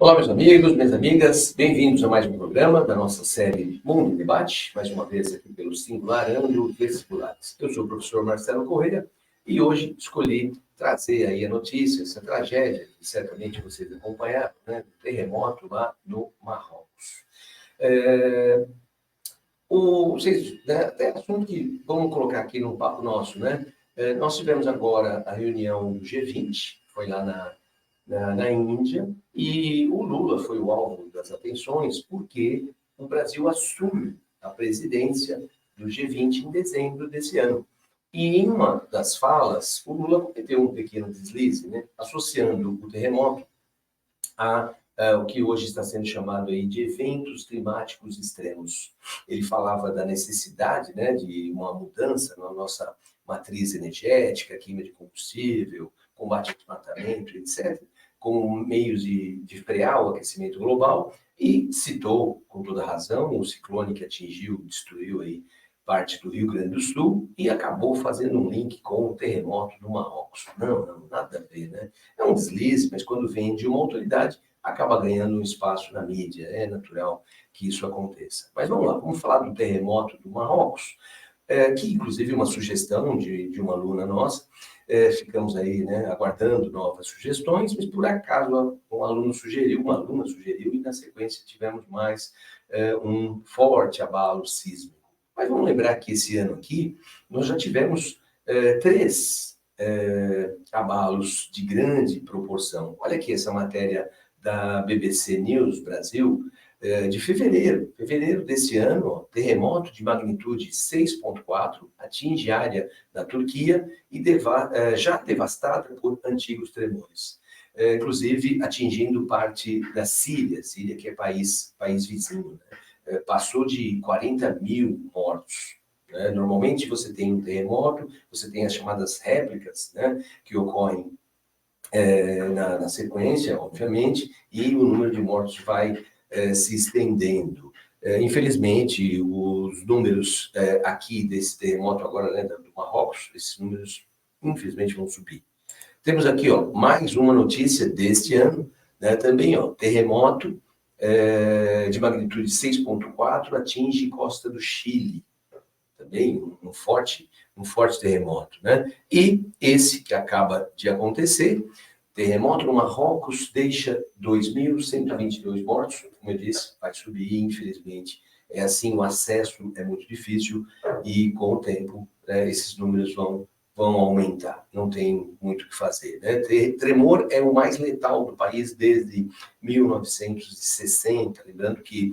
Olá, meus amigos, minhas amigas, bem-vindos a mais um programa da nossa série Mundo em Debate, mais uma vez aqui pelo Singularando Vestibulares. Eu sou o professor Marcelo Correia e hoje escolhi trazer aí a notícia, essa tragédia que certamente vocês acompanharam, né? O terremoto lá no Marrocos. Até assunto que vamos colocar aqui no papo nosso, né? Nós tivemos agora a reunião do G20, foi lá na Índia, e o Lula foi o alvo das atenções porque o Brasil assume a presidência do G20 em dezembro desse ano. E em uma das falas, o Lula cometeu um pequeno deslize, né, associando o terremoto a o que hoje está sendo chamado aí de eventos climáticos extremos. Ele falava da necessidade, né, de uma mudança na nossa matriz energética, queima de combustível, combate ao desmatamento, etc., como meios de frear o aquecimento global, e citou, com toda razão, o ciclone que destruiu aí parte do Rio Grande do Sul e acabou fazendo um link com o terremoto do Marrocos. Não, nada a ver, né? É um deslize, mas quando vem de uma autoridade, acaba ganhando um espaço na mídia. É natural que isso aconteça. Mas vamos lá, vamos falar do terremoto do Marrocos, que inclusive é uma sugestão de uma aluna nossa. Ficamos aí, né, aguardando novas sugestões, mas por acaso uma aluna sugeriu, e na sequência tivemos mais um forte abalo sísmico. Mas vamos lembrar que esse ano aqui nós já tivemos três abalos de grande proporção. Olha aqui essa matéria da BBC News Brasil, de fevereiro desse ano, ó, terremoto de magnitude 6,4 atinge área da Turquia e já devastada por antigos tremores. Inclusive atingindo parte da Síria que é país vizinho, né? Passou de 40 mil mortos. Né? Normalmente você tem um terremoto, você tem as chamadas réplicas, né, que ocorrem na sequência, obviamente, e o número de mortos vai se estendendo. Infelizmente, os números aqui desse terremoto agora, né, do Marrocos, esses números, infelizmente, vão subir. Temos aqui, ó, mais uma notícia deste ano, né, também, ó, terremoto de magnitude 6,4 atinge costa do Chile. Também um forte terremoto, né? E esse que acaba de acontecer, terremoto no Marrocos deixa 2.122 mortos, como eu disse, vai subir, infelizmente. É assim, o acesso é muito difícil e com o tempo esses números vão aumentar, não tem muito o que fazer. Né? Tremor é o mais letal do país desde 1960, lembrando que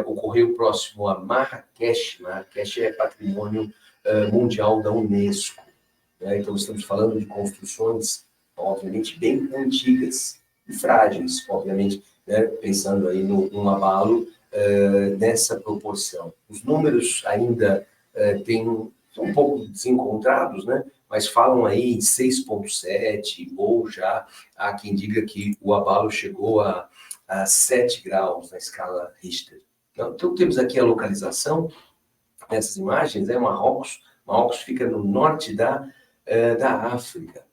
ocorreu próximo a Marrakech. Marrakech é patrimônio mundial da Unesco. Né? Então estamos falando de construções, obviamente, bem antigas e frágeis, obviamente, né? Pensando aí num abalo nessa proporção. Os números ainda são um pouco desencontrados, né? Mas falam aí em 6,7, ou já há quem diga que o abalo chegou a 7 graus na escala Richter. Então, temos aqui a localização nessas imagens, Marrocos. Marrocos fica no norte da África.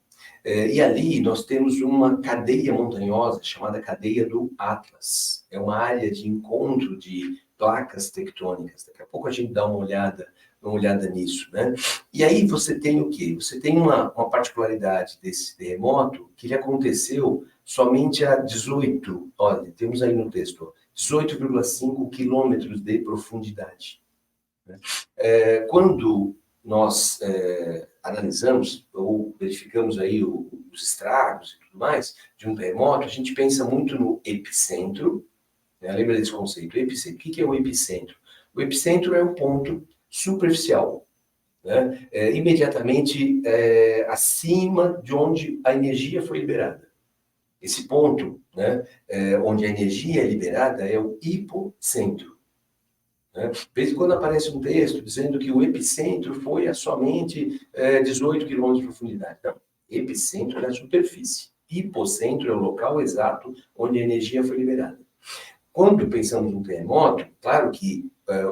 E ali nós temos uma cadeia montanhosa chamada Cadeia do Atlas. É uma área de encontro de placas tectônicas. Daqui a pouco a gente dá uma olhada nisso, né? E aí você tem o quê? Você tem uma particularidade desse terremoto que ele aconteceu somente a 18, olha, temos aí no texto, 18,5 quilômetros de profundidade. Né? Quando nós analisamos ou verificamos aí os estragos e tudo mais de um terremoto, a gente pensa muito no epicentro, né? Lembra desse conceito, epicentro. O que é o epicentro? O epicentro é o ponto superficial, né? Imediatamente acima de onde a energia foi liberada. Esse ponto, né, onde a energia é liberada é o hipocentro. Né? De vez em quando aparece um texto dizendo que o epicentro foi a somente 18 quilômetros de profundidade. Não, epicentro é a superfície. Hipocentro é o local exato onde a energia foi liberada. Quando pensamos num terremoto, claro que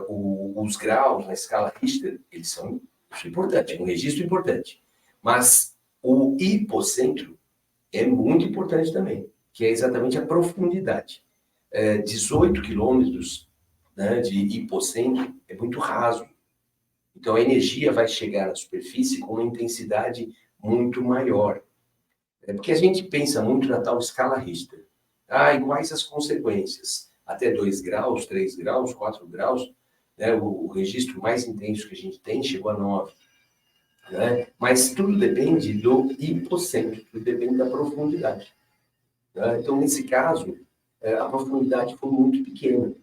os graus na escala Richter, isso é importante, é um registro importante. Mas o hipocentro é muito importante também. que é exatamente a profundidade. 18 quilômetros, né, de hipocentro é muito raso. Então, a energia vai chegar à superfície com uma intensidade muito maior. É porque a gente pensa muito na tal escala Richter. E quais as consequências? Até 2 graus, 3 graus, 4 graus, né? O registro mais intenso que a gente tem chegou a 9. Né? Mas tudo depende do hipocentro, tudo depende da profundidade. Né? Então, nesse caso, a profundidade foi muito pequena.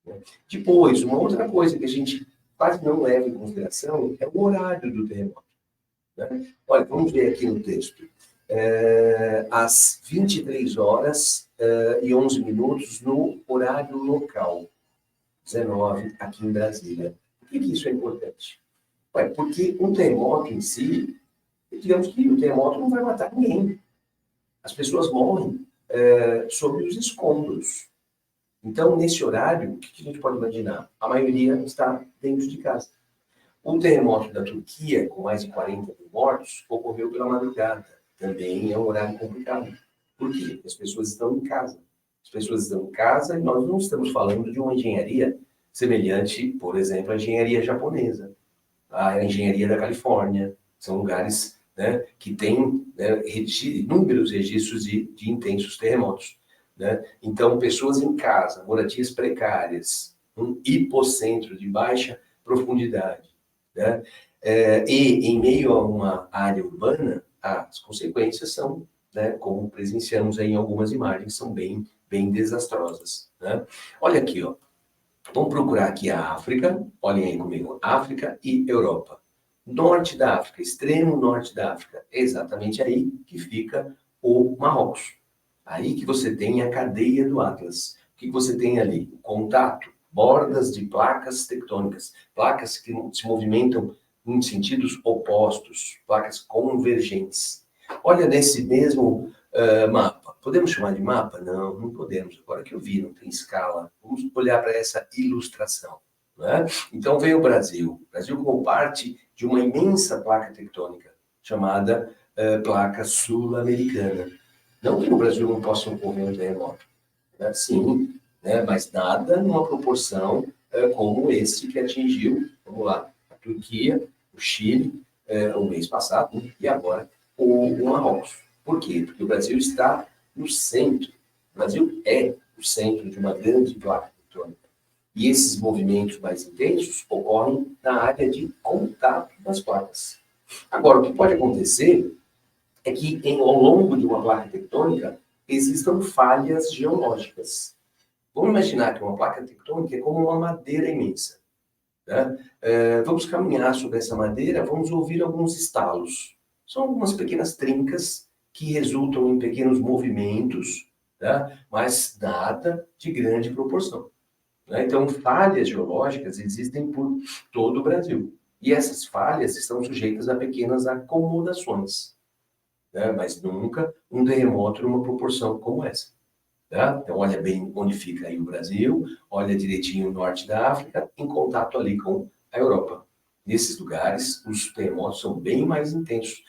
Né? Depois, uma outra coisa que a gente quase não leva em consideração é o horário do terremoto. Né? Olha, vamos ver aqui no texto. Às 23 horas e 11 minutos no horário local, 19 aqui em Brasília. Por que isso é importante? Porque um terremoto em si, digamos que o terremoto não vai matar ninguém. As pessoas morrem sob os escombros. Então, nesse horário, o que a gente pode imaginar? A maioria está dentro de casa. O terremoto da Turquia, com mais de 40 mil mortos, ocorreu pela madrugada. Também é um horário complicado. Por quê? Porque as pessoas estão em casa. As pessoas estão em casa e nós não estamos falando de uma engenharia semelhante, por exemplo, à engenharia japonesa, a engenharia da Califórnia. São lugares, né, que têm, né, inúmeros registros de intensos terremotos. Né? Então, pessoas em casa, moradias precárias, um hipocentro de baixa profundidade, né? E em meio a uma área urbana, as consequências são, né, como presenciamos aí em algumas imagens, são bem, bem desastrosas. Né? Olha aqui, ó. Vamos procurar aqui a África, olhem aí comigo, África e Europa. Norte da África, extremo norte da África, é exatamente aí que fica o Marrocos. Aí que você tem a cadeia do Atlas. O que você tem ali? O contato, bordas de placas tectônicas, placas que se movimentam em sentidos opostos, placas convergentes. Olha nesse mesmo mapa. Podemos chamar de mapa? Não, não podemos. Agora que eu vi, não tem escala. Vamos olhar para essa ilustração. Né? Então veio o Brasil. O Brasil como parte de uma imensa placa tectônica chamada placa sul-americana. Não que no Brasil não possa ocorrer um terremoto, né? Sim, né? Mas nada numa proporção como esse que atingiu, vamos lá, a Turquia, o Chile, o mês passado, e agora o Marrocos. Por quê? Porque o Brasil está no centro. O Brasil é o centro de uma grande placa tectônica. E esses movimentos mais intensos ocorrem na área de contato das placas. Agora, o que pode acontecer é que ao longo de uma placa tectônica existam falhas geológicas. Vamos imaginar que uma placa tectônica é como uma madeira imensa. Né? Vamos caminhar sobre essa madeira, vamos ouvir alguns estalos. São algumas pequenas trincas que resultam em pequenos movimentos, né? Mas nada de grande proporção. Né? Então, falhas geológicas existem por todo o Brasil. E essas falhas estão sujeitas a pequenas acomodações. Né? Mas nunca um terremoto numa proporção como essa. Tá? Então, olha bem onde fica aí o Brasil, olha direitinho o norte da África, em contato ali com a Europa. Nesses lugares, os terremotos são bem mais intensos.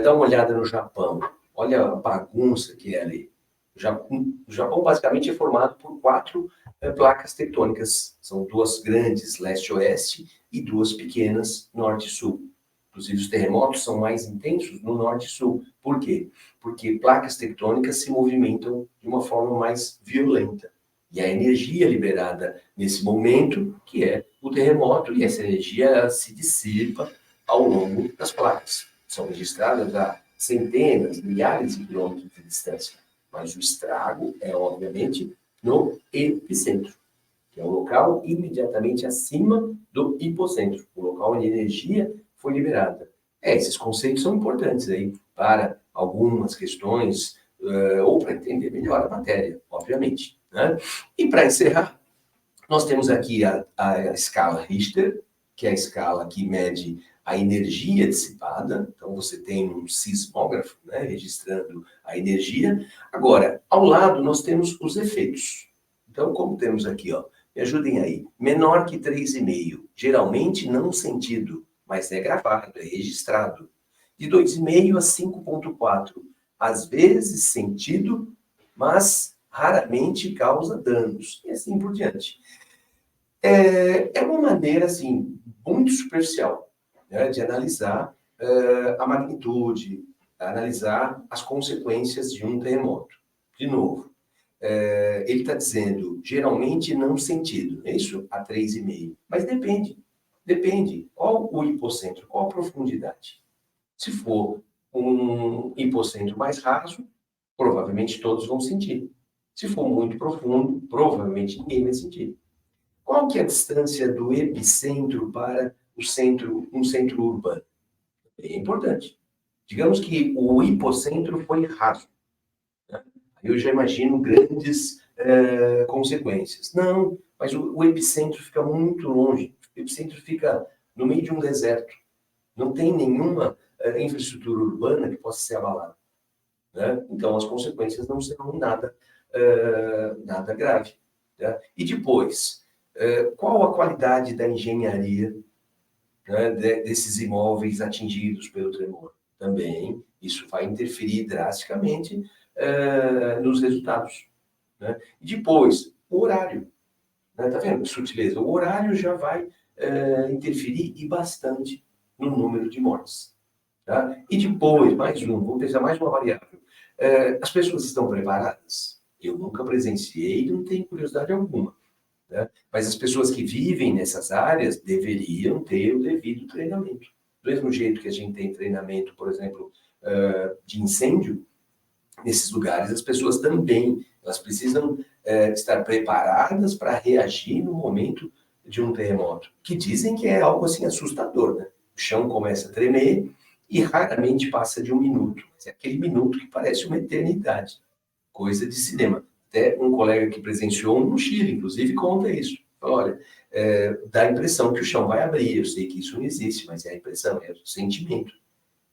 Dá uma olhada no Japão, olha a bagunça que é ali. O Japão basicamente é formado por 4 placas tectônicas. São 2 grandes, leste-oeste, e 2 pequenas, norte-sul. Inclusive, os terremotos são mais intensos no norte e sul. Por quê? Porque placas tectônicas se movimentam de uma forma mais violenta. E a energia liberada nesse momento, que é o terremoto, e essa energia se dissipa ao longo das placas. São registradas a centenas, milhares de quilômetros de distância. Mas o estrago é, obviamente, no epicentro, que é o local imediatamente acima do hipocentro, o local onde a energia foi liberada. Esses conceitos são importantes aí para algumas questões, ou para entender melhor a matéria, obviamente. Né? E para encerrar, nós temos aqui a escala Richter, que é a escala que mede a energia dissipada. Então, você tem um sismógrafo, né, registrando a energia. Agora, ao lado, nós temos os efeitos. Então, como temos aqui, ó, me ajudem aí, menor que 3,5, geralmente não sentido, mas é gravado, é registrado. De 2,5 a 5,4, às vezes sentido, mas raramente causa danos, e assim por diante. É uma maneira, assim, muito superficial, né, de analisar a magnitude, analisar as consequências de um terremoto. De novo, ele está dizendo, geralmente não sentido, é isso? A 3,5. Mas depende. Qual o hipocentro? Qual a profundidade? Se for um hipocentro mais raso, provavelmente todos vão sentir. Se for muito profundo, provavelmente ninguém vai sentir. Qual que é a distância do epicentro para um centro urbano? É importante. Digamos que o hipocentro foi raso. Né? Eu já imagino grandes consequências. Não, mas o epicentro fica muito longe. O epicentro fica no meio de um deserto. Não tem nenhuma infraestrutura urbana que possa ser abalada. Né? Então, as consequências não serão nada grave. Né? E depois, qual a qualidade da engenharia, né, desses imóveis atingidos pelo tremor? Também isso vai interferir drasticamente nos resultados. Né? E depois, o horário. Né? Tá vendo? Sutileza. O horário já vai interferir e bastante no número de mortes. Tá? E depois, vamos pensar mais uma variável. As pessoas estão preparadas? Eu nunca presenciei e não tenho curiosidade alguma. Né? Mas as pessoas que vivem nessas áreas deveriam ter o devido treinamento. Do mesmo jeito que a gente tem treinamento, por exemplo, de incêndio, nesses lugares as pessoas também, elas precisam estar preparadas para reagir no momento de um terremoto, que dizem que é algo assim assustador, né? O chão começa a tremer e raramente passa de 1 minuto. É aquele minuto que parece uma eternidade, coisa de cinema. Até um colega que presenciou no Chile, inclusive, conta isso. Fala, olha, dá a impressão que o chão vai abrir. Eu sei que isso não existe, mas é a impressão, é o sentimento.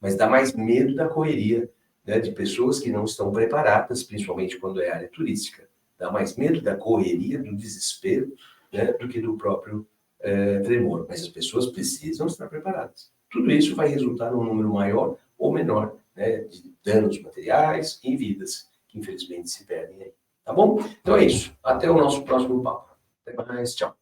Mas dá mais medo da correria, né, de pessoas que não estão preparadas, principalmente quando é área turística. Dá mais medo da correria, do desespero, né, do que do próprio tremor. Mas as pessoas precisam estar preparadas. Tudo isso vai resultar num número maior ou menor, né, de danos materiais e vidas que infelizmente se perdem aí. Tá bom? Então é isso. Até o nosso próximo papo. Até mais. Tchau.